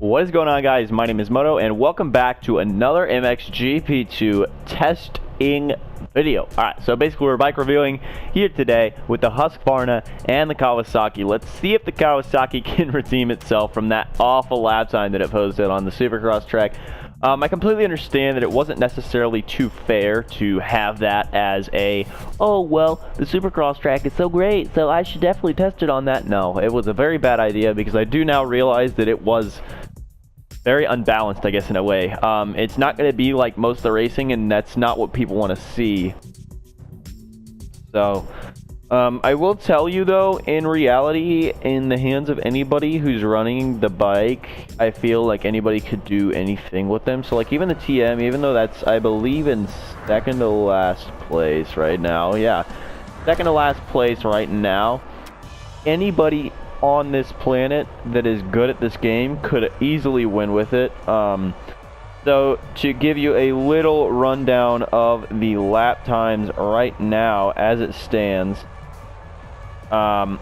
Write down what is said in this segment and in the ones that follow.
What is going on, guys? My name is Moto, and welcome back to another MXGP2 testing video. Alright, so basically we're bike reviewing here today with the Husqvarna and the Kawasaki. Let's see if the Kawasaki can redeem itself from that awful lap time that it posted on the Supercross track. I completely understand that it wasn't necessarily too fair to have that as a, oh, well, the Supercross track is so great, so I should definitely test it on that. No, it was a very bad idea because I do now realize that it was very unbalanced, I guess, in a way. It's not going to be like most of the racing, and that's not what people want to see. So, I will tell you, though, in reality, in the hands of anybody who's running the bike, I feel like anybody could do anything with them. So, like, even the TM, even though that's, I believe, in second to last place right now. Yeah, second to last place right now. Anybody on this planet that is good at this game could easily win with it. So to give you a little rundown of the lap times right now as it stands, the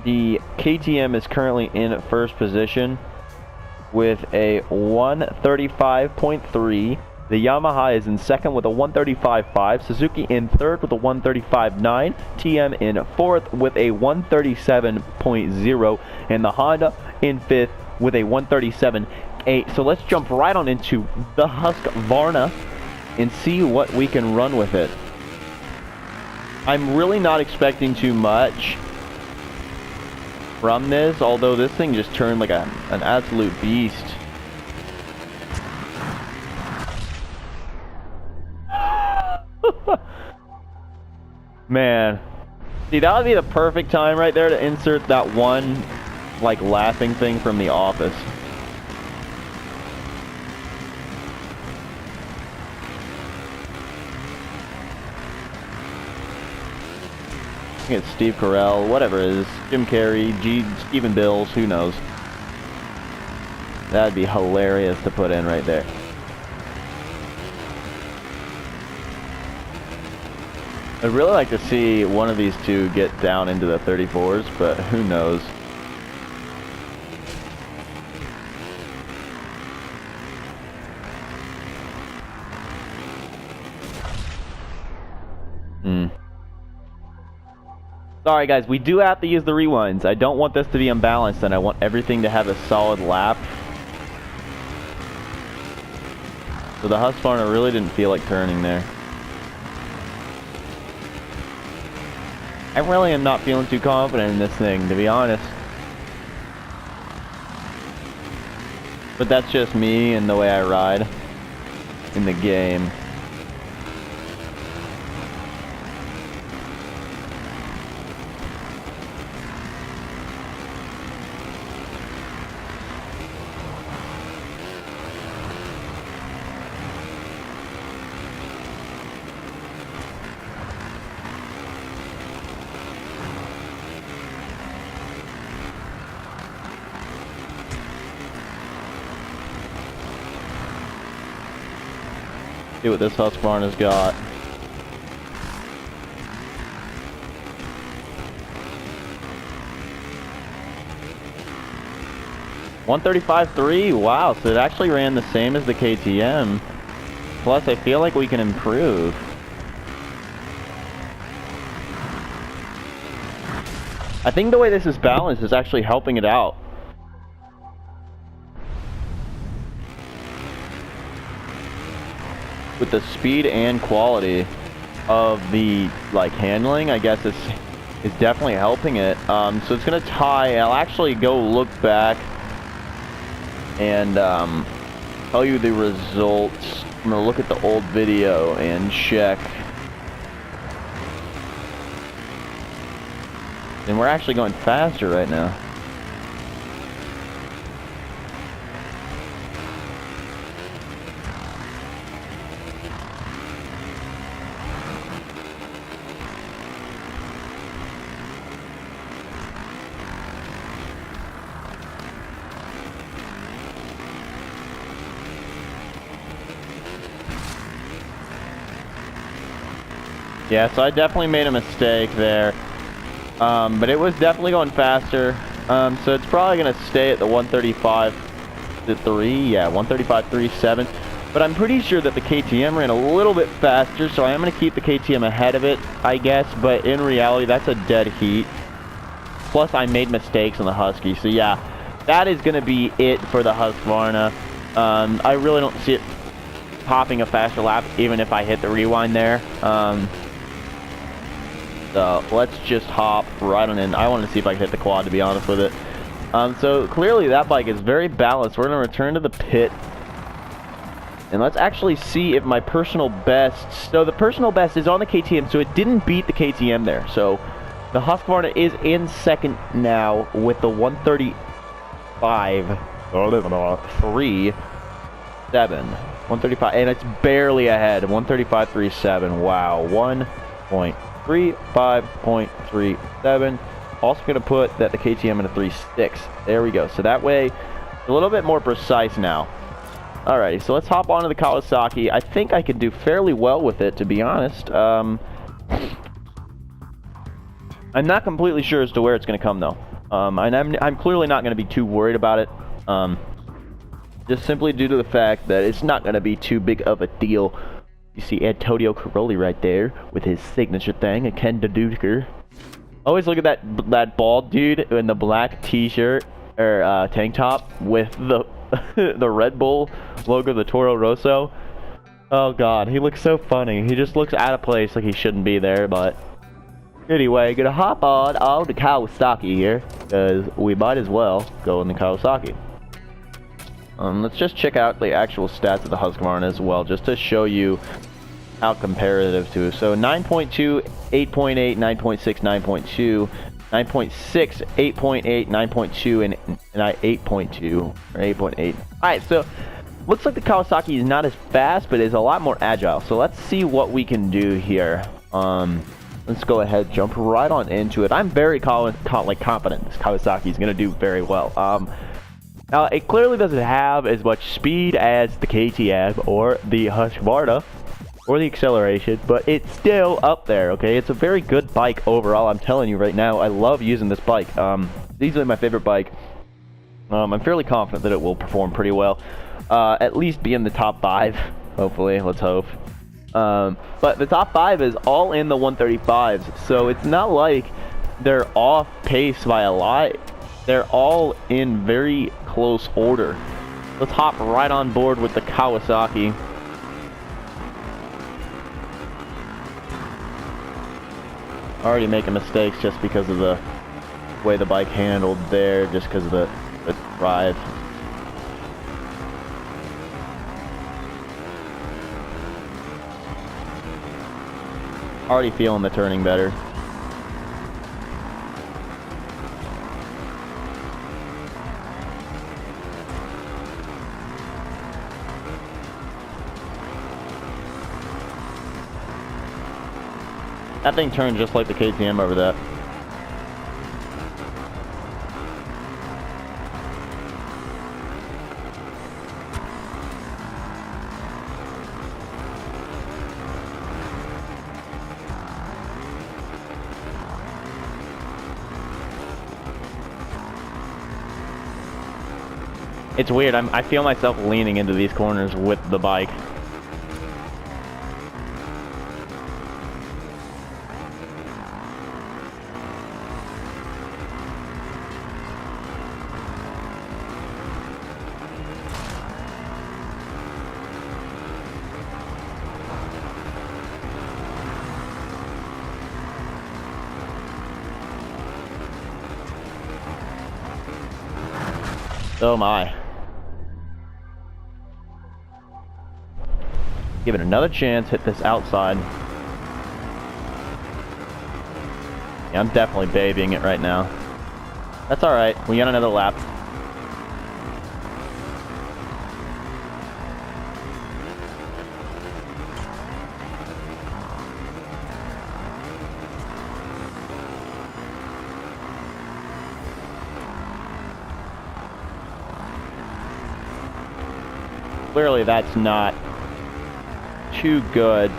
KTM is currently in first position with a 135.3. The Yamaha is in second with a 135.5, Suzuki in third with a 135.9, TM in fourth with a 137.0, and the Honda in fifth with a 137.8. So let's jump right on into the Husqvarna and see what we can run with it. I'm really not expecting too much from this, although this thing just turned like an absolute beast. Man, see, that would be the perfect time right there to insert that one, like, laughing thing from The Office. I think it's Steve Carell, whatever it is, Jim Carrey, Stephen Bills, who knows. That'd be hilarious to put in right there. I'd really like to see one of these two get down into the 34s, but who knows. Sorry guys, we do have to use the rewinds. I don't want this to be unbalanced, and I want everything to have a solid lap. So the Husqvarna really didn't feel like turning there. I really am not feeling too confident in this thing, to be honest. But that's just me and the way I ride in the game. See what this Husqvarna's got. .135.3, wow, so it actually ran the same as the KTM. Plus, I feel like we can improve. I think the way this is balanced is actually helping it out. With the speed and quality of the, like, handling, I guess it's definitely helping it. So it's gonna tie. I'll actually go look back and tell you the results. I'm gonna look at the old video and check. And we're actually going faster right now. Yeah, so I definitely made a mistake there. But it was definitely going faster. So it's probably going to stay at the 135 135.3, yeah, 135.37. But I'm pretty sure that the KTM ran a little bit faster, so I am going to keep the KTM ahead of it, I guess. But in reality, that's a dead heat. Plus, I made mistakes on the Husky. So yeah, that is going to be it for the Husqvarna. I really don't see it popping a faster lap, even if I hit the rewind there. So let's just hop right on in. I want to see if I can hit the quad, to be honest with it. So clearly that bike is very balanced. We're going to return to the pit. And let's actually see if my personal best... So the personal best is on the KTM, so it didn't beat the KTM there. So the Husqvarna is in second now with the 135.37, and it's barely ahead. 135.37. Wow, 1.35.37. Also going to put that the KTM in a 3.6. There we go. So that way, a little bit more precise now. Alrighty, so let's hop onto the Kawasaki. I think I can do fairly well with it, to be honest. I'm not completely sure as to where it's going to come, though. And I'm clearly not going to be too worried about it. Just simply due to the fact that it's not going to be too big of a deal. You see Antonio Caroli right there with his signature thing, a Ken Duduker. Always look at that bald dude in the black t-shirt or tank top with the the Red Bull logo, the Toro Rosso. Oh god, he looks so funny. He just looks out of place, like he shouldn't be there. But anyway, gonna hop on the Kawasaki here, because we might as well go in the Kawasaki. Let's just check out the actual stats of the Husqvarna as well, just to show you how comparative to. So 9.2, 8.8, 9.6, 9.2, 9.6, 8.8, 9.2, and 8.2, or 8.8. Alright, so looks like the Kawasaki is not as fast, but is a lot more agile. So let's see what we can do here. Let's go ahead, jump right on into it. I'm very confident this Kawasaki is going to do very well. Now, it clearly doesn't have as much speed as the KTM or the Husqvarna, or the acceleration, but it's still up there, okay? It's a very good bike overall. I'm telling you right now, I love using this bike. It's easily my favorite bike. I'm fairly confident that it will perform pretty well. At least be in the top 5, hopefully, let's hope. But the top 5 is all in the 135s, so it's not like they're off pace by a lot. They're all in very close order. Let's hop right on board with the Kawasaki. Already making mistakes just because of the way the bike handled there, just because of the drive. Already feeling the turning better. That thing turned just like the KTM over that. It's weird. I feel myself leaning into these corners with the bike. Oh my. Give it another chance, hit this outside. Yeah, I'm definitely babying it right now. That's alright, we got another lap. Clearly that's not too good.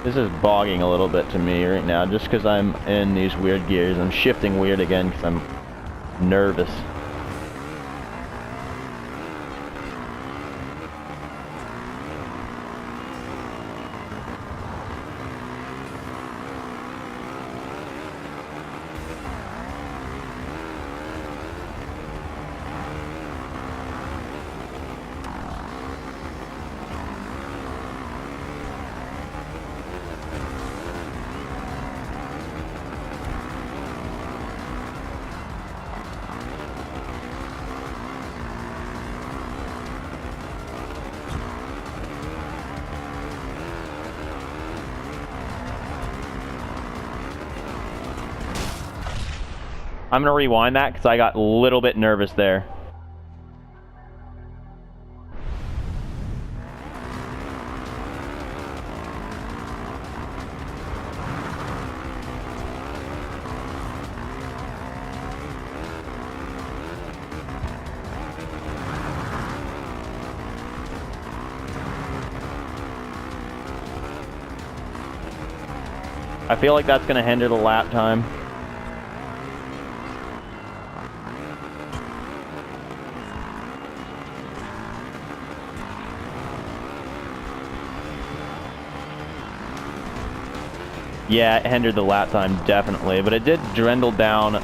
This is bogging a little bit to me right now, just because I'm in these weird gears. I'm shifting weird again because I'm nervous. I'm gonna rewind that because I got a little bit nervous there. I feel like that's gonna hinder the lap time. Yeah, it hindered the lap time, definitely. But it did dwindle down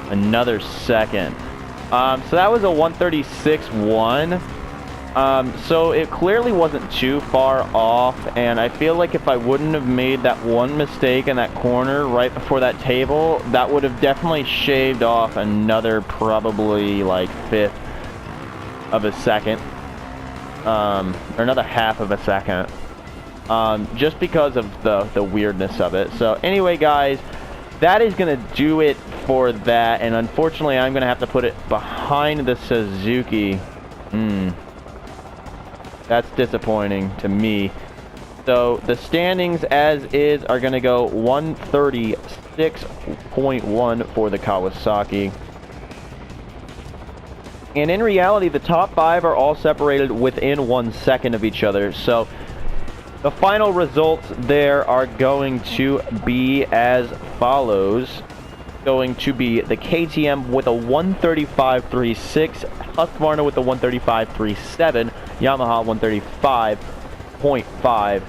another second. So that was a 136.1. So it clearly wasn't too far off. And I feel like if I wouldn't have made that one mistake in that corner right before that table, that would have definitely shaved off another probably like fifth of a second. Or another half of a second. Just because of the weirdness of it. So anyway, guys, that is going to do it for that. And unfortunately, I'm going to have to put it behind the Suzuki. That's disappointing to me. So the standings as is are going to go 136.1 for the Kawasaki. And in reality, the top 5 are all separated within 1 second of each other. So the final results there are going to be as follows. Going to be the KTM with a 135.36, Husqvarna with a 135.37, Yamaha 135.5,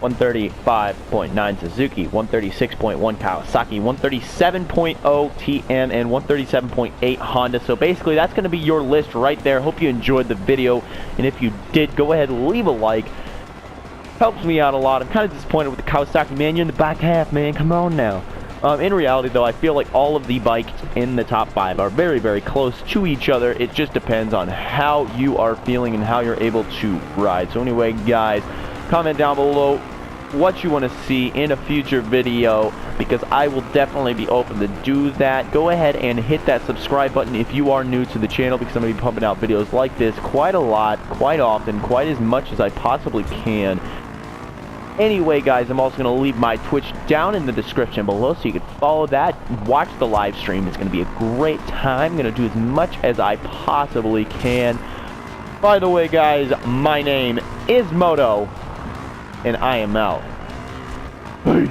135.9 Suzuki, 136.1 Kawasaki, 137.0 TM, and 137.8 Honda. So basically, that's going to be your list right there. Hope you enjoyed the video, and if you did, go ahead and leave a like. Helps me out a lot. I'm kind of disappointed with the Kawasaki, man. You're in the back half, man. Come on now. In reality, though, I feel like all of the bikes in the top 5 are very, very close to each other. It just depends on how you are feeling and how you're able to ride. So anyway, guys, comment down below what you want to see in a future video, because I will definitely be open to do that. Go ahead and hit that subscribe button if you are new to the channel, because I'm going to be pumping out videos like this quite a lot, quite often, quite as much as I possibly can. Anyway, guys, I'm also going to leave my Twitch down in the description below so you can follow that, watch the live stream. It's going to be a great time. I'm going to do as much as I possibly can. By the way, guys, my name is Moto, and I am out. Peace.